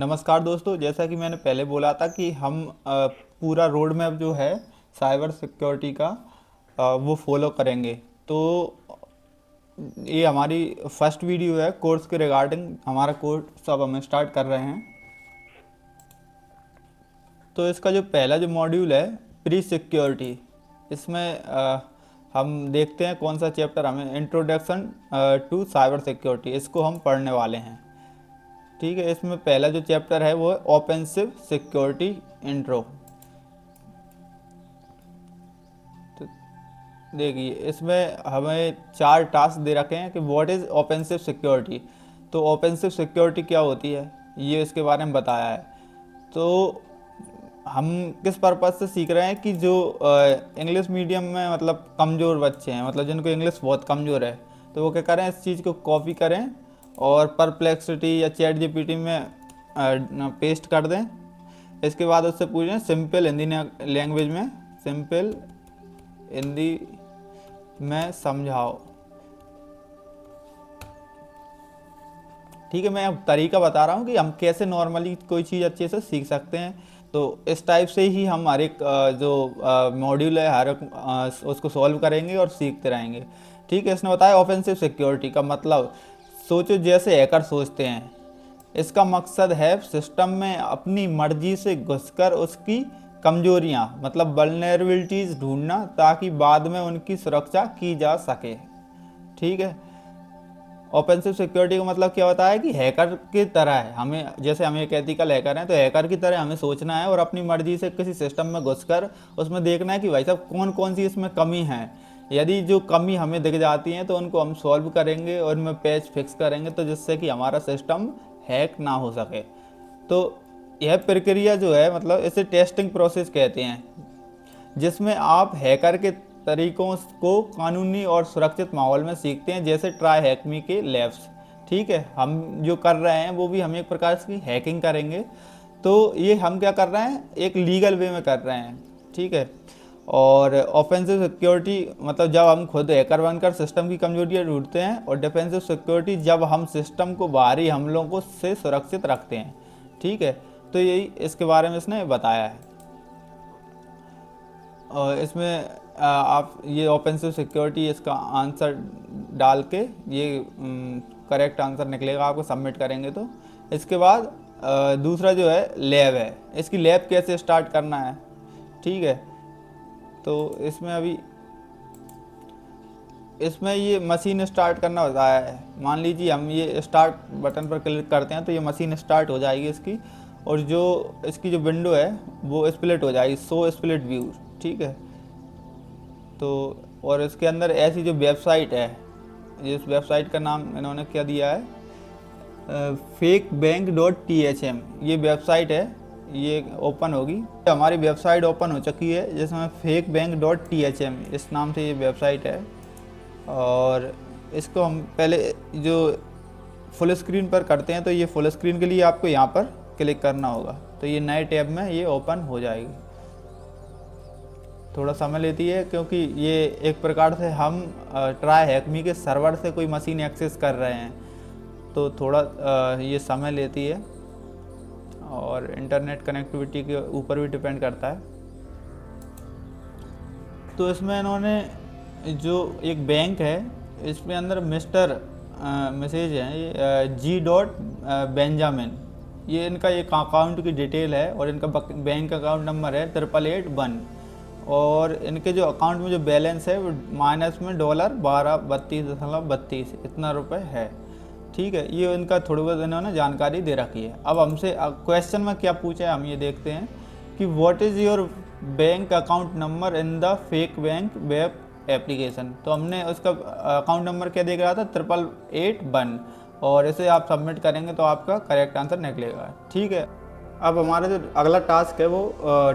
नमस्कार दोस्तों, जैसा कि मैंने पहले बोला था कि हम पूरा रोड मैप जो है साइबर सिक्योरिटी का वो फॉलो करेंगे। तो ये हमारी फर्स्ट वीडियो है कोर्स के रिगार्डिंग। हमारा कोर्स अब हम स्टार्ट कर रहे हैं। तो इसका जो पहला जो मॉड्यूल है प्री सिक्योरिटी, इसमें हम देखते हैं कौन सा चैप्टर हमें इंट्रोडक्शन टू साइबर सिक्योरिटी, इसको हम पढ़ने वाले हैं। ठीक है, इसमें पहला जो चैप्टर है वो है ऑफेंसिव सिक्योरिटी इंट्रो। तो देखिए, इसमें हमें 4 टास्क दे रखे हैं कि व्हाट इज़ ऑफेंसिव सिक्योरिटी। तो ऑफेंसिव सिक्योरिटी क्या होती है ये इसके बारे में बताया है। तो हम किस पर्पज़ से सीख रहे हैं कि जो इंग्लिश मीडियम में मतलब कमज़ोर बच्चे हैं, मतलब जिनको इंग्लिश बहुत कमज़ोर है, तो वो क्या करें, इस चीज़ को कॉपी करें और परप्लेक्सिटी या चैट जीपीटी में पेस्ट कर दें। इसके बाद उससे पूछें सिंपल हिंदी लैंग्वेज में, सिंपल हिंदी में समझाओ। ठीक है, मैं अब तरीका बता रहा हूँ कि हम कैसे नॉर्मली कोई चीज़ अच्छे से सीख सकते हैं। तो इस टाइप से ही हम हर एक जो मॉड्यूल है हर एक उसको सॉल्व करेंगे और सीखते रहेंगे। ठीक है, इसने बताया ऑफेंसिव सिक्योरिटी का मतलब, सोचो जैसे हैकर सोचते हैं। इसका मकसद है सिस्टम में अपनी मर्जी से घुसकर उसकी कमजोरियां मतलब वल्नरेबिलिटीज़ ढूंढना, ताकि बाद में उनकी सुरक्षा की जा सके। ठीक है, ऑफेंसिव सिक्योरिटी का मतलब क्या होता है कि हैकर की तरह है, हमें जैसे हम एक एथिकल हैकर हैं तो हैकर की तरह हमें सोचना है और अपनी मर्जी से किसी सिस्टम में घुसकर उसमें देखना है कि भाई साहब कौन कौन सी इसमें कमी है। यदि जो कमी हमें दिख जाती है तो उनको हम सॉल्व करेंगे और उनमें पैच फिक्स करेंगे, तो जिससे कि हमारा सिस्टम हैक ना हो सके। तो यह प्रक्रिया जो है मतलब इसे टेस्टिंग प्रोसेस कहते हैं, जिसमें आप हैकर के तरीकों को कानूनी और सुरक्षित माहौल में सीखते हैं, जैसे ट्राई हैकमी के लैब्स। ठीक है, हम जो कर रहे हैं वो भी हम एक प्रकार की हैकिंग करेंगे। तो ये हम क्या कर रहे हैं, एक लीगल वे में कर रहे हैं। ठीक है, और ऑफेंसिव सिक्योरिटी मतलब जब हम खुद हैकर बनकर सिस्टम की कमजोरियां ढूंढते हैं, और डिफेंसिव सिक्योरिटी जब हम सिस्टम को बाहरी हमलों को से सुरक्षित रखते हैं। ठीक है, तो यही इसके बारे में इसने बताया है। और इसमें आप ये ऑफेंसिव सिक्योरिटी इसका आंसर डाल के ये करेक्ट आंसर निकलेगा, आपको सबमिट करेंगे तो। इसके बाद दूसरा जो है लैब है, इसकी लैब कैसे स्टार्ट करना है। ठीक है, तो इसमें ये मशीन स्टार्ट करना बताया है। मान लीजिए हम ये स्टार्ट बटन पर क्लिक करते हैं तो ये मशीन स्टार्ट हो जाएगी इसकी, और जो इसकी जो विंडो है वो स्प्लिट हो जाएगी, शो स्प्लिट व्यू। ठीक है, तो और इसके अंदर ऐसी जो वेबसाइट है, इस वेबसाइट का नाम इन्होंने क्या दिया है, fakebank.thm ये वेबसाइट है, ये ओपन होगी। हमारी वेबसाइट ओपन हो चुकी है जिसमें fakebank.thm इस नाम से ये वेबसाइट है। और इसको हम पहले जो फुल स्क्रीन पर करते हैं, तो ये फुल स्क्रीन के लिए आपको यहाँ पर क्लिक करना होगा, तो ये नए टैब में ये ओपन हो जाएगी। थोड़ा समय लेती है क्योंकि ये एक प्रकार से हम ट्राई हैकमी के सर्वर से कोई मशीन एक्सेस कर रहे हैं, तो थोड़ा ये समय लेती है और इंटरनेट कनेक्टिविटी के ऊपर भी डिपेंड करता है। तो इसमें इन्होंने जो एक बैंक है, इसमें अंदर मिस्टर मैसेज है, ये G. बेंजामिन, ये इनका एक अकाउंट की डिटेल है, और इनका बैंक अकाउंट नंबर है 8881, और इनके जो अकाउंट में जो बैलेंस है वो माइनस में $1232.32 इतना रुपए है। ठीक है, ये इनका थोड़ी बहुत इन्होंने जानकारी दे रखी है। अब हमसे क्वेश्चन में क्या पूछा है हम ये देखते हैं कि what is your bank account number in the fake bank web application. तो हमने उसका अकाउंट नंबर क्या देख रहा था, 8881, और इसे आप सबमिट करेंगे तो आपका करेक्ट आंसर निकलेगा। ठीक है, अब हमारा जो अगला टास्क है वो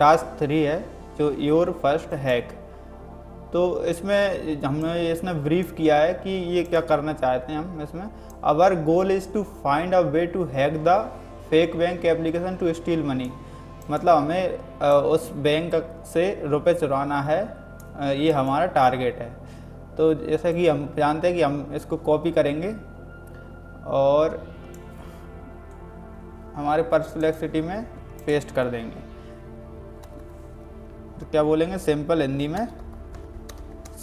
टास्क 3 है, जो योर फर्स्ट हैक। तो इसमें हमने इसने ब्रीफ किया है कि ये क्या करना चाहते हैं हम इसमें। Our goal is to find a way to hack the fake bank application to steal money, मतलब हमें उस बैंक से रुपए चुराना है, ये हमारा टारगेट है। तो जैसा कि हम जानते हैं कि हम इसको कॉपी करेंगे और हमारे परप्लेक्सिटी में पेस्ट कर देंगे। तो क्या बोलेंगे, सिंपल हिंदी में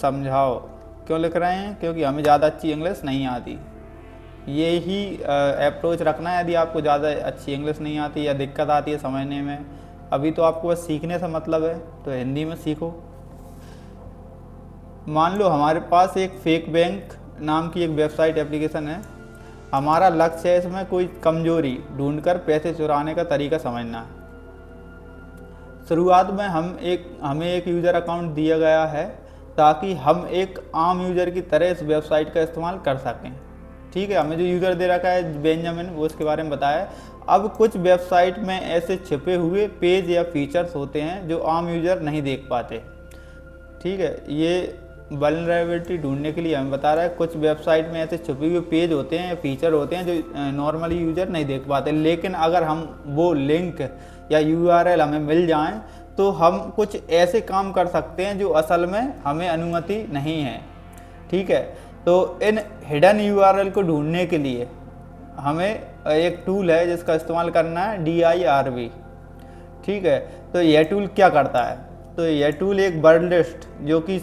समझाओ। क्यों लिख रहे हैं, क्योंकि हमें ज़्यादा अच्छी इंग्लिश नहीं आती। ये ही अप्रोच रखना है यदि आपको ज़्यादा अच्छी इंग्लिश नहीं आती या दिक्कत आती है समझने में। अभी तो आपको बस सीखने से मतलब है, तो हिंदी में सीखो। मान लो हमारे पास एक फेक बैंक नाम की एक वेबसाइट एप्लीकेशन है। हमारा लक्ष्य है इसमें कोई कमजोरी ढूंढकर पैसे चुराने का तरीका समझना है। शुरुआत में हमें एक यूज़र अकाउंट दिया गया है ताकि हम एक आम यूज़र की तरह इस वेबसाइट का इस्तेमाल कर सकें। ठीक है, हमें जो यूज़र दे रखा है बेंजामिन, वो उसके बारे में बताया। अब कुछ वेबसाइट में ऐसे छिपे हुए पेज या फीचर्स होते हैं जो आम यूज़र नहीं देख पाते। ठीक है, ये वल्नरेबिलिटी ढूंढने के लिए हमें बता रहा है कुछ वेबसाइट में ऐसे छुपे हुए पेज होते हैं या फीचर होते हैं जो नॉर्मली यूज़र नहीं देख पाते। लेकिन अगर हम वो लिंक या यूआरएल हमें मिल जाएं तो हम कुछ ऐसे काम कर सकते हैं जो असल में हमें अनुमति नहीं है। ठीक है, तो इन हिडन यूआरएल को ढूंढने के लिए हमें एक टूल है जिसका इस्तेमाल करना है, DIRB। ठीक है, तो यह टूल क्या करता है, तो यह टूल एक वर्ड लिस्ट जो कि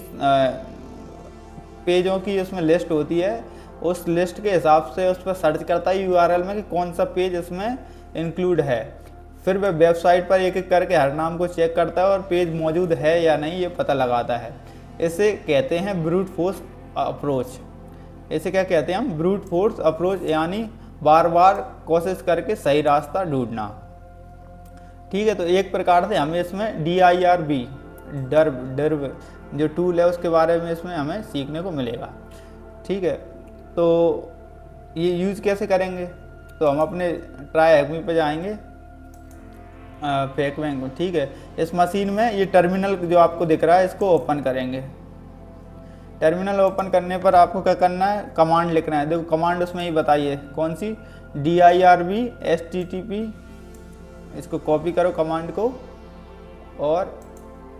पेजों की उसमें लिस्ट होती है, उस लिस्ट के हिसाब से उस पर सर्च करता है यूआरएल में कि कौन सा पेज इसमें इंक्लूड है। फिर वह वेबसाइट पर एक एक करके हर नाम को चेक करता है और पेज मौजूद है या नहीं ये पता लगाता है। इसे कहते हैं ब्रूट फोर्स अप्रोच। इसे क्या कहते हैं हम, ब्रूट फोर्स अप्रोच, यानी बार बार कोशिश करके सही रास्ता ढूंढना। ठीक है, तो एक प्रकार से हमें इसमें DIRB डर्ब जो टूल है उसके बारे में इसमें हमें सीखने को मिलेगा। ठीक है, तो ये यूज़ कैसे करेंगे, तो हम अपने ट्राई हैक मी पे जाएंगे, फेक बैंक में। ठीक है, इस मशीन में ये टर्मिनल जो आपको दिख रहा है इसको ओपन करेंगे। टर्मिनल ओपन करने पर आपको क्या करना है, कमांड लिखना है। देखो कमांड उसमें ही बताइए कौन सी, DIRB HTTP। इसको कॉपी करो कमांड को और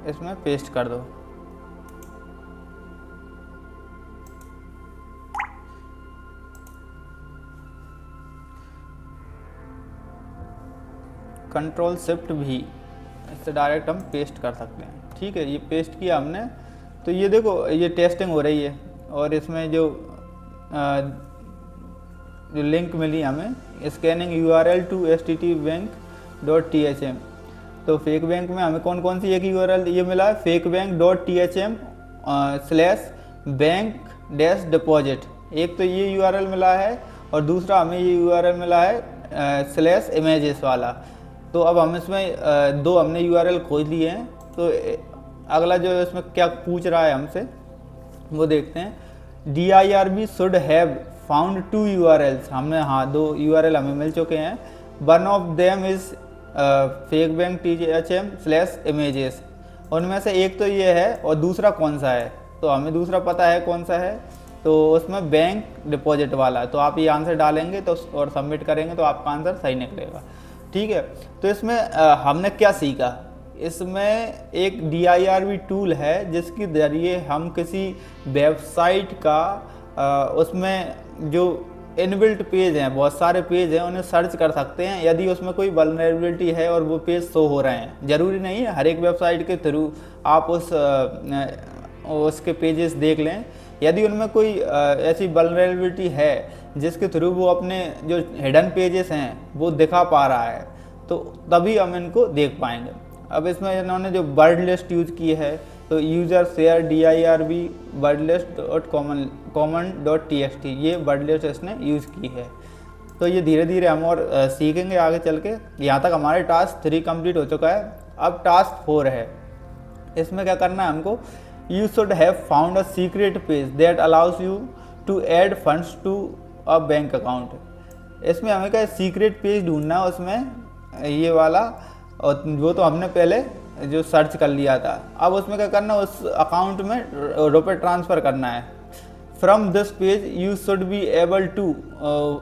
इसमें पेस्ट कर दो। Ctrl+Shift+V, इससे डायरेक्ट हम पेस्ट कर सकते हैं। ठीक है, ये पेस्ट किया हमने। तो ये देखो ये टेस्टिंग हो रही है और इसमें जो लिंक मिली हमें, स्कैनिंग URL टू htbank.thm। तो फेक बैंक में हमें कौन कौन सी एक URL ये मिला है, fakebank.thm/bank-deposit। एक तो ये URL मिला है और दूसरा हमें ये URL मिला है /images वाला। तो अब हम इसमें दो हमने URL खोज लिए हैं। तो अगला जो इसमें क्या पूछ रहा है हमसे वो देखते हैं। DIRB should have found 2 URLs। हमने दो URL हमें मिल चुके हैं। One of them is fakebank.thm/images। उनमें से एक तो ये है और दूसरा कौन सा है, तो हमें दूसरा पता है कौन सा है, तो उसमें बैंक डिपॉजिट वाला। तो आप ये आंसर डालेंगे तो और सबमिट करेंगे तो आपका आंसर सही निकलेगा। ठीक है, तो इसमें हमने क्या सीखा, इसमें एक DIRB टूल है जिसके ज़रिए हम किसी वेबसाइट का उसमें जो इनबिल्ट पेज हैं, बहुत सारे पेज हैं, उन्हें सर्च कर सकते हैं यदि उसमें कोई वल्नरेबिलिटी है और वो पेज शो हो रहे हैं। ज़रूरी नहीं है हर एक वेबसाइट के थ्रू आप उसके पेजेस देख लें। यदि उनमें कोई ऐसी वल्नरेबिलिटी है जिसके थ्रू वो अपने जो हिडन पेजेस हैं वो दिखा पा रहा है, तो तभी हम इनको देख पाएंगे। अब इसमें इन्होंने जो वर्ड लिस्ट यूज़ की है, तो यूज़र शेयर DIRB wordlist.common.txt, ये वर्ड लिस्ट इसने यूज़ की है। तो ये धीरे धीरे हम और सीखेंगे आगे चल के। यहाँ तक हमारे टास्क 3 कंप्लीट हो चुका है। अब टास्क 4 है। इसमें क्या करना है हमको, you should have found a secret page that allows you to add funds to a bank account. इसमें हमें क्या सीक्रेट पेज ढूंढना है, उसमें ये वाला, और वो तो हमने पहले जो सर्च कर लिया था। अब उसमें क्या करना है, उस अकाउंट में रुपए ट्रांसफ़र करना है। From this page you should be able to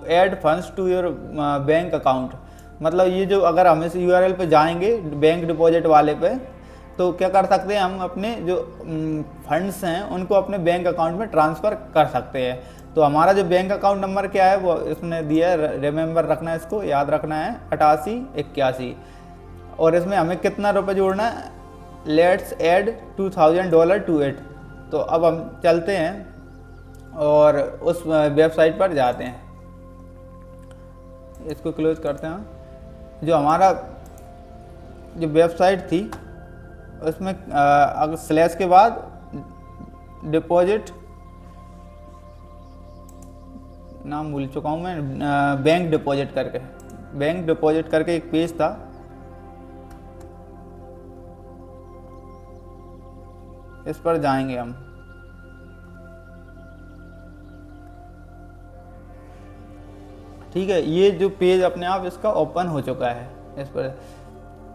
add funds to your bank account. मतलब ये जो अगर हम इस URL पे जाएंगे बैंक डिपॉजिट वाले पे, तो क्या कर सकते हैं, हम अपने जो फंड्स हैं उनको अपने बैंक अकाउंट में ट्रांसफ़र कर सकते हैं। तो हमारा जो बैंक अकाउंट नंबर क्या है वो इसने दिया है, रिमेंबर रखना है, इसको याद रखना है 8881। और इसमें हमें कितना रुपये जोड़ना है, लेट्स ऐड $2000 टू इट। तो अब हम चलते हैं और उस वेबसाइट पर जाते हैं, इसको क्लोज करते हैं। जो हमारा जो वेबसाइट थी उसमें अगर स्लैश के बाद डिपॉजिट, नाम भूल चुका हूँ मैं, बैंक डिपॉजिट करके एक पेज था, इस पर जाएंगे हम। ठीक है, ये जो पेज अपने आप इसका ओपन हो चुका है इस पर।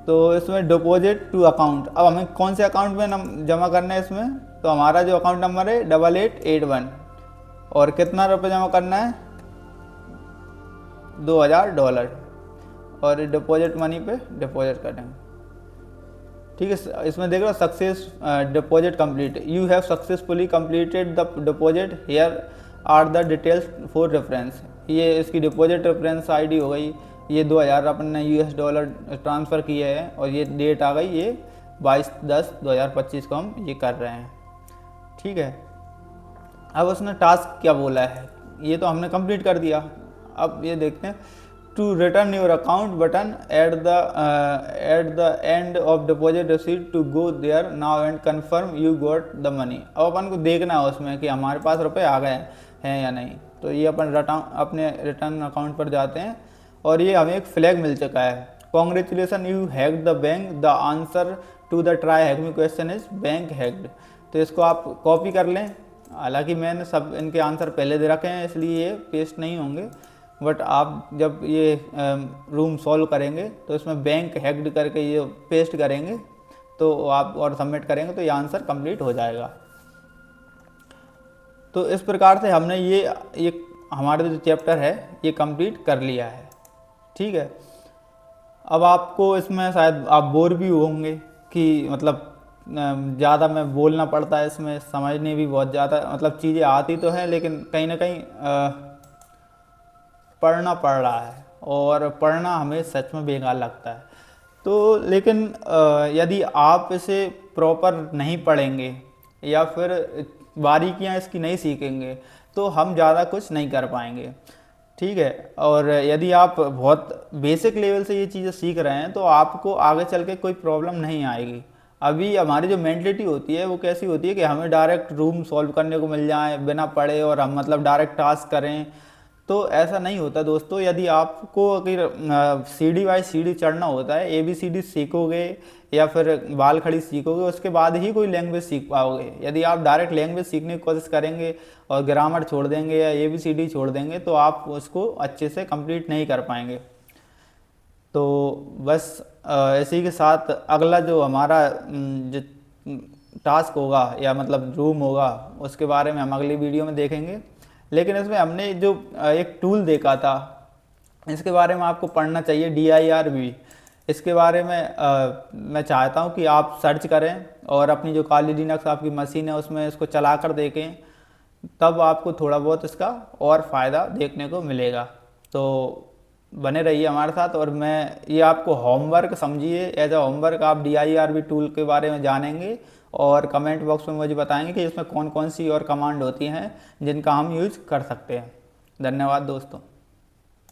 तो इसमें डिपॉजिट टू अकाउंट, अब हमें कौन से अकाउंट में जमा करना है इसमें, तो हमारा जो अकाउंट नंबर है 8881 और कितना रुपये जमा करना है, $2000 और डिपॉजिट मनी पे डिपॉजिट करेंगे। ठीक है, इसमें देख रहे हो success deposit complete, you have successfully completed the deposit, here are the details for reference. ये इसकी डिपॉजिट रेफरेंस आईडी हो गई, ये 2000 अपन ने $US ट्रांसफ़र किए हैं और ये डेट आ गई, ये 22/10/2025 को हम ये कर रहे हैं। ठीक है, अब उसने टास्क क्या बोला है, ये तो हमने कंप्लीट कर दिया। अब ये देखते हैं, to return your account button at the end of deposit receipt to go there now and confirm you got the money. अब अपन को देखना है उसमें कि हमारे पास रुपए आ गए हैं या नहीं। तो ये अपन अपने रिटर्न अकाउंट पर जाते हैं और ये हमें एक फ्लैग मिल चुका है, congratulation you hacked the bank, the answer to the try hack me question is bank hacked. तो इसको आप कॉपी कर लें, हालांकि मैंने सब इनके आंसर पहले दे रखे हैं इसलिए ये पेस्ट नहीं होंगे, बट आप जब ये रूम सॉल्व करेंगे तो इसमें बैंक हैक्ड करके ये पेस्ट करेंगे तो आप और सबमिट करेंगे तो ये आंसर कंप्लीट हो जाएगा। तो इस प्रकार से हमने ये हमारा जो चैप्टर है ये कंप्लीट कर लिया है। ठीक है, अब आपको इसमें शायद आप बोर भी होंगे कि मतलब ज़्यादा में बोलना पड़ता है, इसमें समझने भी बहुत ज़्यादा मतलब चीज़ें आती तो हैं लेकिन कहीं ना कहीं पढ़ना पड़ रहा है और पढ़ना हमें सच में बेकार लगता है। तो लेकिन यदि आप इसे प्रॉपर नहीं पढ़ेंगे या फिर बारीकियां इसकी नहीं सीखेंगे तो हम ज़्यादा कुछ नहीं कर पाएंगे। ठीक है, और यदि आप बहुत बेसिक लेवल से ये चीज़ें सीख रहे हैं तो आपको आगे चल के कोई प्रॉब्लम नहीं आएगी। अभी हमारी जो मेंटलिटी होती है वो कैसी होती है कि हमें डायरेक्ट रूम सॉल्व करने को मिल जाए बिना पढ़े और हम मतलब डायरेक्ट टास्क करें, तो ऐसा नहीं होता दोस्तों। यदि आपको अगर सीढ़ी बाई सीढ़ी चढ़ना होता है, ABCD सीखोगे या फिर बाल खड़ी सीखोगे उसके बाद ही कोई लैंग्वेज सीख पाओगे। यदि आप डायरेक्ट लैंग्वेज सीखने की कोशिश करेंगे और ग्रामर छोड़ देंगे या ABCD छोड़ देंगे तो आप उसको अच्छे से कंप्लीट नहीं कर पाएंगे। तो बस इसी के साथ अगला जो हमारा जो टास्क होगा या मतलब रूम होगा उसके बारे में हम अगली वीडियो में देखेंगे। लेकिन इसमें हमने जो एक टूल देखा था इसके बारे में आपको पढ़ना चाहिए, DIRB। इसके बारे में मैं चाहता हूं कि आप सर्च करें और अपनी जो काली लिनक्स आपकी मशीन है उसमें इसको चला कर देखें, तब आपको थोड़ा बहुत इसका और फ़ायदा देखने को मिलेगा। तो बने रहिए हमारे साथ और मैं ये आपको होमवर्क समझिए, एज अ होमवर्क आप DIRB टूल के बारे में जानेंगे और कमेंट बॉक्स में मुझे बताएंगे कि इसमें कौन कौन सी और कमांड होती हैं जिनका हम यूज कर सकते हैं। धन्यवाद दोस्तों।